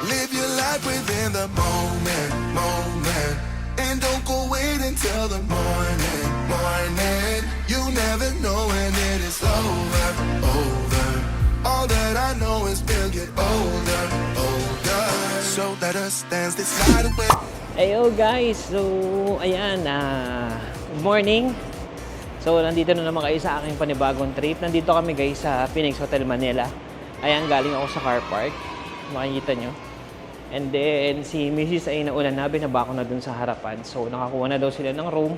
Live your life within the moment, moment. And don't go wait until the morning, morning. You never know when it is over, over. All that I know is we'll get older, older. So let us dance this night away. Ayo guys, so ayan, good morning. So nandito na naman kayo sa aking panibagong trip. Nandito kami guys sa Phoenix Hotel Manila. Ayan, galing ako sa car park. Makikita nyo. And then si Mrs. ay nauna na, binaba ko na dun sa harapan. So nakakuha na daw sila ng room.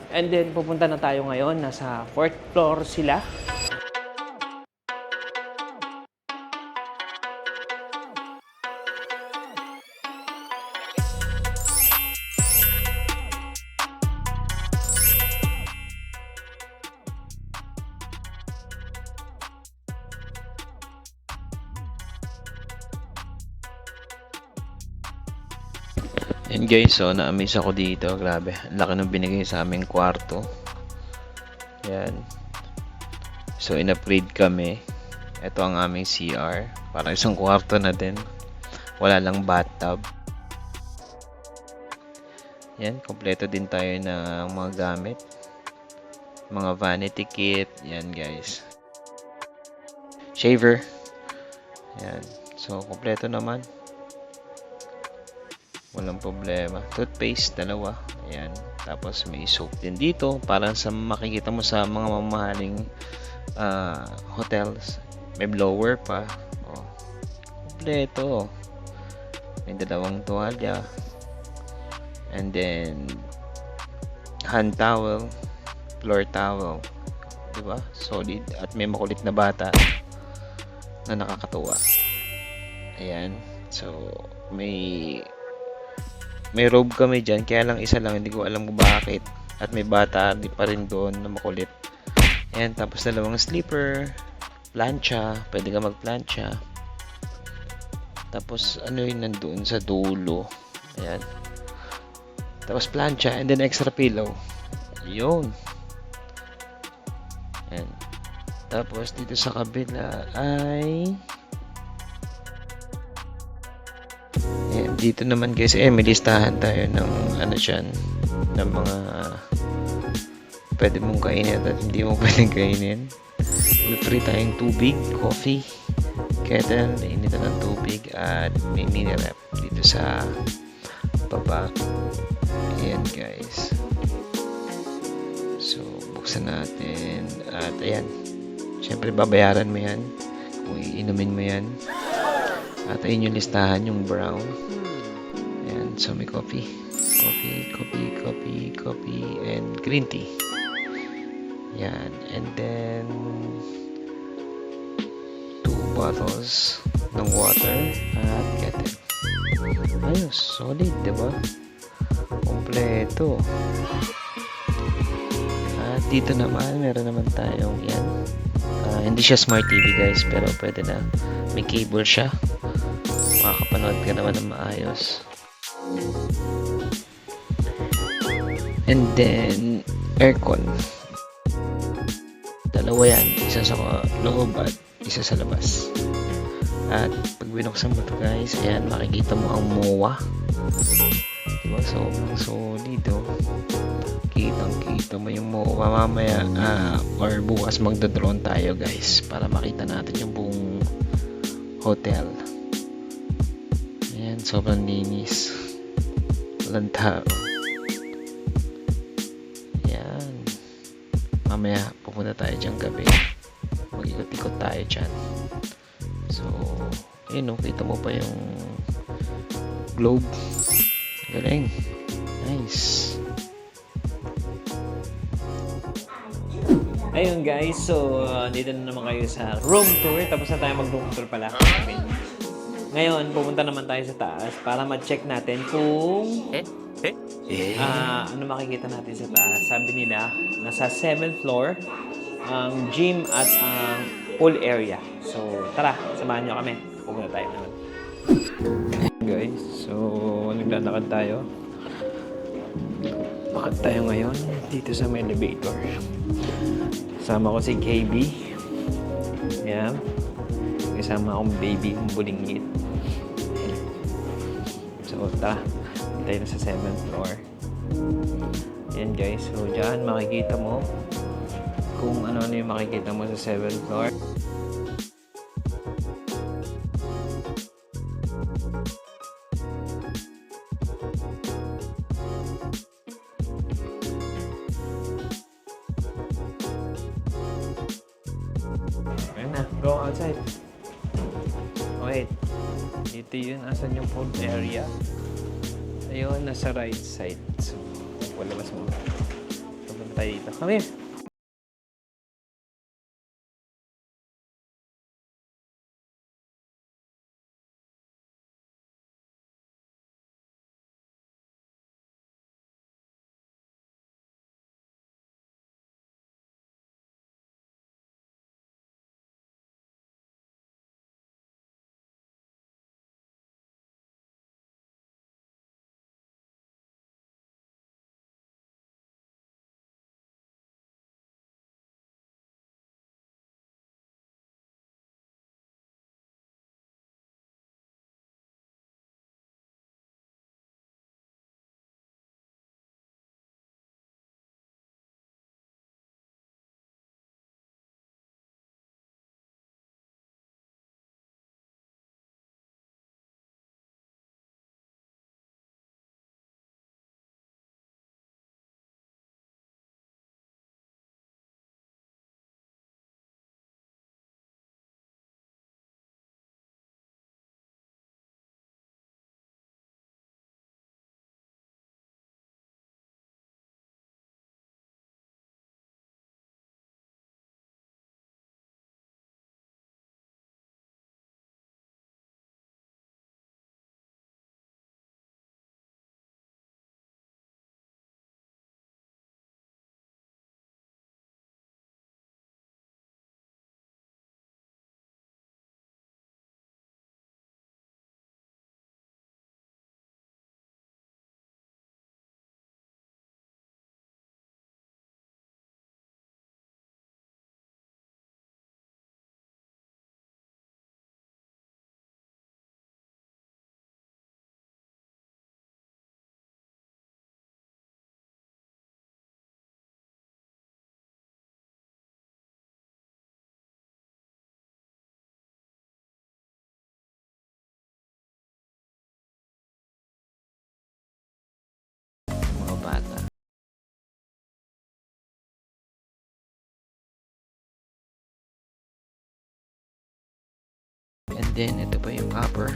And then pupunta na tayo ngayon, nasa 4th floor sila. And guys, so na-amaze ako dito. Grabe, ang laki ng binigay sa aming kwarto. Yan. So in-upgrade kami. Ito ang aming CR. Parang isang kwarto na din. Wala lang bathtub. Yan, kompleto din tayo ng mga gamit. Mga vanity kit. Yan guys. Shaver. Yan. So kompleto naman. Walang problema. Toothpaste, dalawa. Ayan. Tapos may soap din dito. Para sa makikita mo sa mga mamahaling hotels. May blower pa. Oh. Kompleto. May dalawang tuwalya. And then hand towel. Floor towel. Diba? Solid. At may makulit na bata na nakakatuwa. Ayan. So, may robe kami dyan, kaya lang isa lang, hindi ko alam kung bakit. At may bata di pa rin doon na makulit. Ayan, tapos dalawang slipper, plancha, pwede ka magplancha. Tapos ano yun nandoon sa dulo. Ayan. Tapos plancha, and then extra pillow. Yun. Ayan. Tapos dito sa kabila ay dito naman guys, may listahan tayo ng ano dyan, ng mga pwede mong kainin at hindi mo pwedeng kainin. May free tayong tubig, coffee, kettle, initan ng tubig, at may mini rep dito sa baba. Ayan guys. So buksan natin at ayan, syempre babayaran mo yan kung iinumin mo yan. At ayun yung listahan, yung brown. Ayan, so may coffee, and green tea. Ayan, and then 2 bottles ng water at kettle. Ayos, solid, diba? Kompleto. At dito naman, meron naman tayong yan. Hindi siya smart TV guys, pero pwede na. May cable siya. Makakapanood ka naman ng maayos. And then aircon, dalawa yan, isa sa loob at isa sa labas. At pag binuksan mo to guys, ayan, makikita mo ang MOA, diba? So solido, kitang kita mo yung MOA. Mamaya or bukas magdodrone tayo guys para makita natin yung buong hotel. Ayan, sobrang linis, walang tao. Ayan, mamaya pupunta tayo dyan gabi, mag-ikot-ikot tayo dyan. So ayun, kita mo pa yung globe. Galing, nice. Ayun guys, so dito na naman kayo sa room tour. Tapos na tayo mag-room tour pala. Ngayon, pupunta naman tayo sa taas para ma-check natin kung ano makikita natin sa taas. Sabi nila, nasa 7th floor ang gym at ang pool area. So tara, samahan nyo kami. Pupunta tayo naman. Guys, so naglalakad tayo. Lakad tayo ngayon dito sa may elevator. Sama ko si KB. Ayan. Kasama akong baby kong bulingit. So, tayo na sa 7th floor. Ayan guys. So, dyan makikita mo kung ano-ano yung makikita mo sa 7th floor. Ayun na, go outside. Wait. Dito yun, asan yung food area? Ayun, nasa right side. So, wala mas mo. Punta tayo dito. Come here. Mga bata. And then, ito pa yung copper.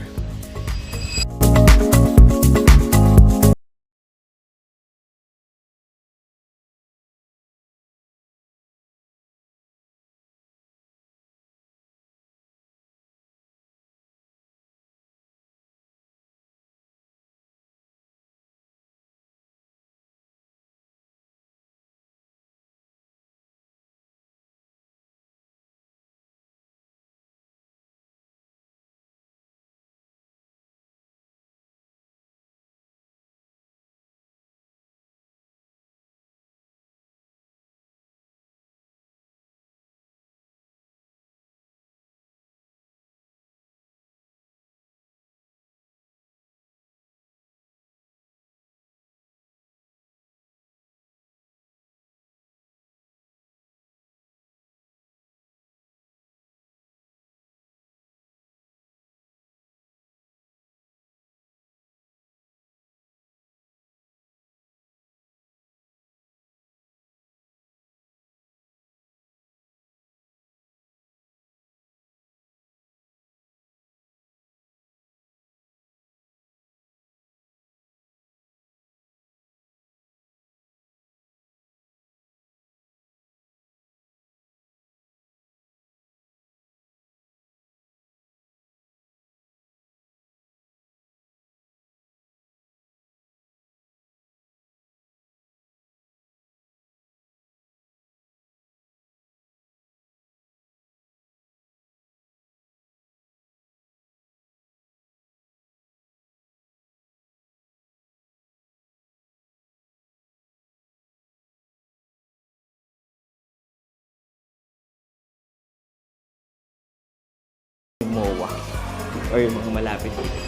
or yung mga malapit dito.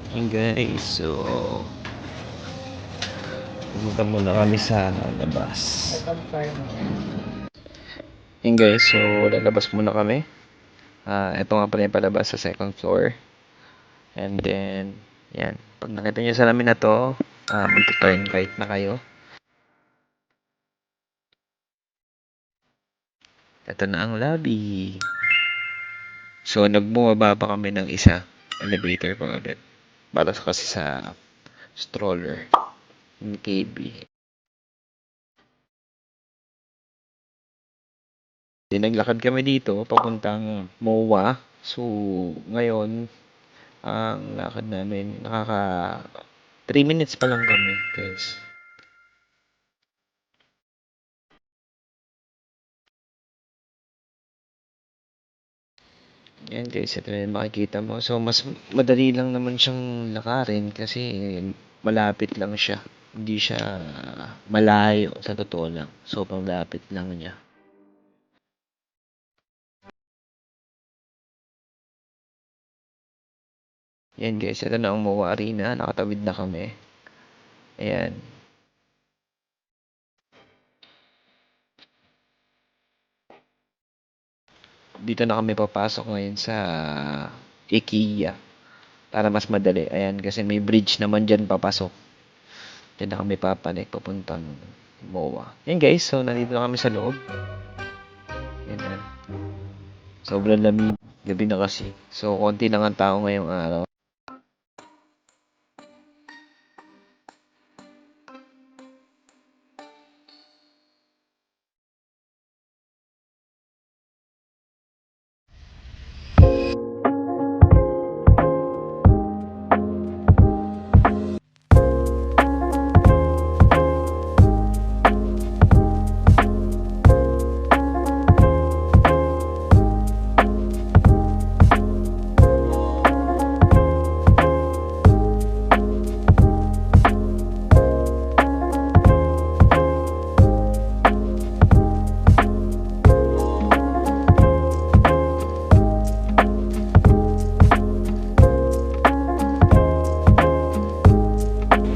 Hey guys, so pumunta muna kami sa labas. Hey guys, so lalabas muna kami. Ito nga pala yung palabas sa second floor. And then, yan. Pag nakita nyo sa salamin na to, mag-turn right na kayo. Ito na ang lobby. So, nagbumaba pa kami ng isa. Elevator pa ulit. Para kasi sa stroller ni KB. Then, naglakad kami dito papuntang MOA. So, ngayon, ang lakad namin, nakaka 3 minutes pa lang kami, guys. Yan guys, ito na yung makikita mo. So, mas madali lang naman siyang lakarin kasi malapit lang siya. Hindi siya malayo sa totoo lang. Sobrang lapit lang niya. Yan guys, ito na ang MOA Arena. Nakatawid na kami. Ayan. Dito na kami papasok ngayon sa IKEA. Para mas madali. Ayan, kasi may bridge naman dyan papasok. Diyan na kami papanik papuntang MOA. Yan guys, so nandito na kami sa loob. Yan na. Sobrang lamig. Gabi na kasi. So, konti lang ang tao ngayong araw.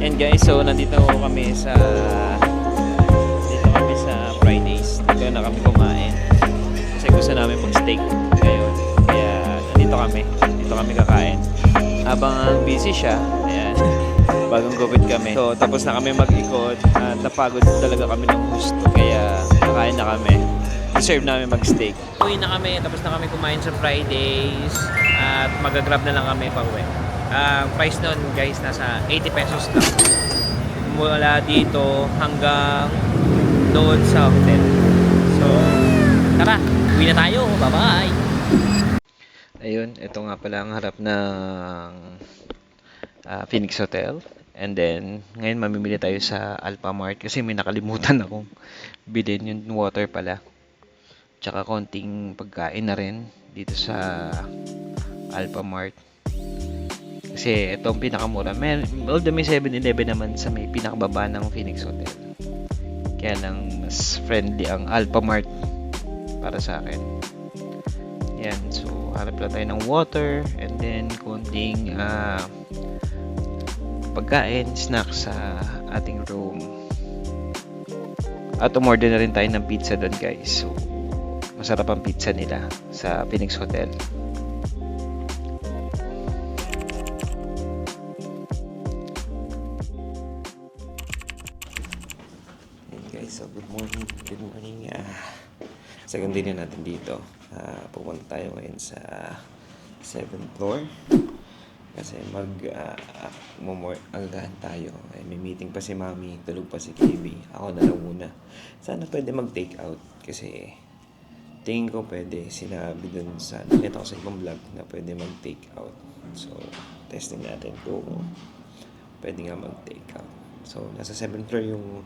And guys, so nandito kami sa Fridays. Dito na kami kumain. Kasi gusto namin mag-steak ngayon. Kaya nandito kami. Dito kami kakain. Habang busy siya, ayan. Bagong gupit kami. So tapos na kami mag-ikot at napagod talaga kami ng gusto. Kaya kakain na kami. Deserve namin mag-steak. Uwi na kami. Tapos na kami kumain sa Fridays. At mag-grab na lang kami pa uwi. Price nun guys nasa 80 pesos lang mula dito hanggang doon sa hotel. So tara, uwi na tayo. Bye bye. Ayun, ito nga pala ang harap ng Phoenix Hotel. And then, ngayon mamimili tayo sa Alphamart kasi may nakalimutan akong bilhin yung water pala. Tsaka konting pagkain na rin dito sa Alphamart. Kasi itong pinakamura. Although may 7-Eleven naman sa may pinakababa ng Phoenix Hotel. Kaya lang mas friendly ang Alphamart para sa akin. Yan. So, harap lang tayo ng water and then konting pagkain, snacks sa ating room. At umorder na rin tayo ng pizza doon guys. So, masarap ang pizza nila sa Phoenix Hotel. So, good morning. Good morning. Second day na natin dito. Pupunta tayo ngayon sa 7th floor. Kasi mag-agahan tayo. May meeting pa si Mami. Tulog pa si KB. Ako na lang muna. Sana pwede mag-take out. Kasi tingin ko pwede. Sinabi dun sa nakita ko sa ibang vlog na pwede mag-take out. So, testing natin kung pwede nga mag-take out. So, nasa 7th floor yung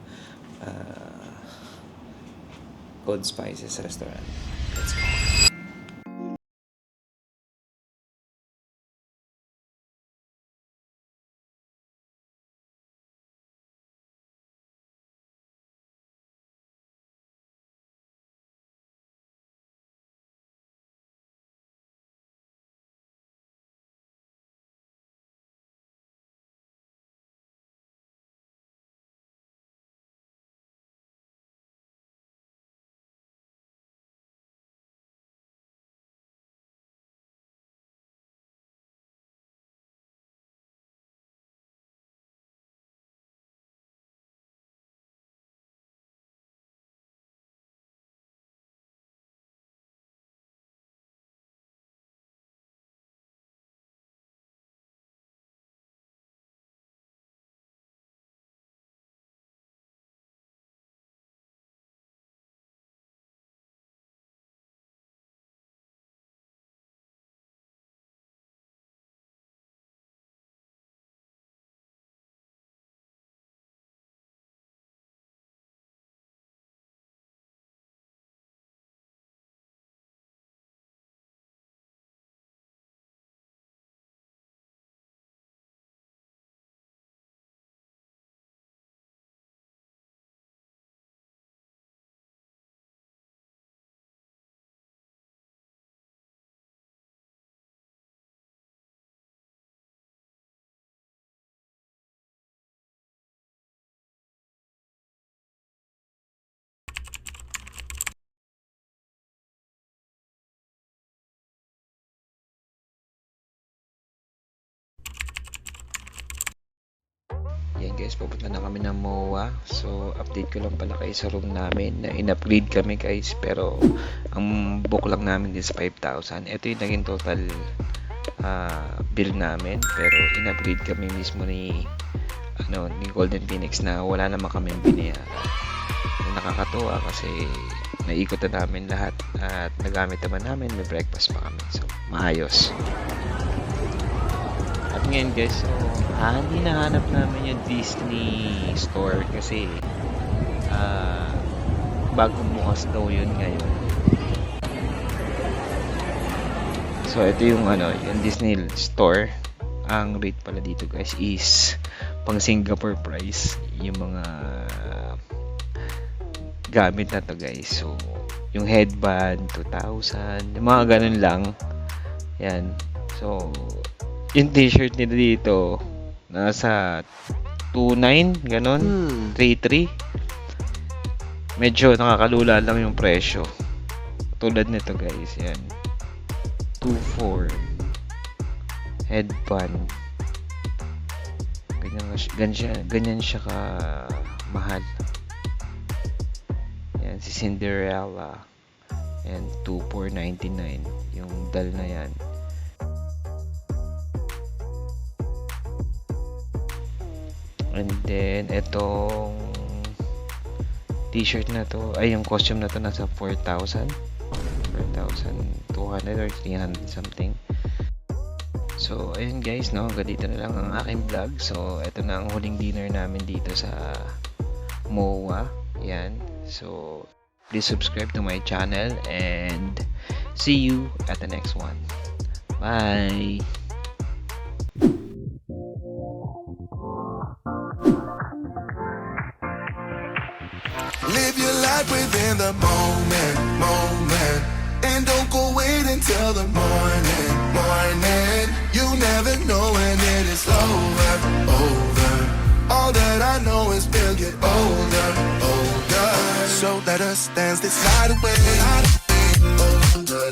Cold Spices restaurant. Let's go. guys, pupunta na kami ng MOA. So, update ko lang pala kayo sa room namin na in-upgrade kami guys. Pero, ang book lang namin is 5,000. Ito yung naging total bill namin. Pero, in-upgrade kami mismo ni Golden Phoenix na wala naman kami binayaran. So, nakakatuwa kasi naikot na namin lahat at nagamit naman namin. May breakfast pa kami. So, maayos. At ngayon guys, so hinahanap namin yung Disney store kasi bagong bukas daw yun ngayon. So ito yung yung Disney store. Ang rate pala dito guys is pang Singapore price yung mga gamit na to guys. So yung headband 2,000, yung mga ganun lang. Yan. So yung t-shirt nila dito nasa 2,900 ganon, 3,300. Medyo nakakalula lang yung presyo. Tulad nito guys, yan 2,400 headband. Ganyan siya ka mahal. Yan si Cinderella. Yan 2,499 yung dal na yan. And then, itong t-shirt na to, ay yung costume na to nasa 4,200 or 300 something. So, ayun guys, no, ganito na lang ang aking vlog. So, ito na ang huling dinner namin dito sa MOA. Yan. So, please subscribe to my channel and see you at the next one. Bye! Live your life within the moment, moment. And don't go wait until the morning, morning. You never know when it is over, over. All that I know is we'll get older, older. So let us dance this night away, older.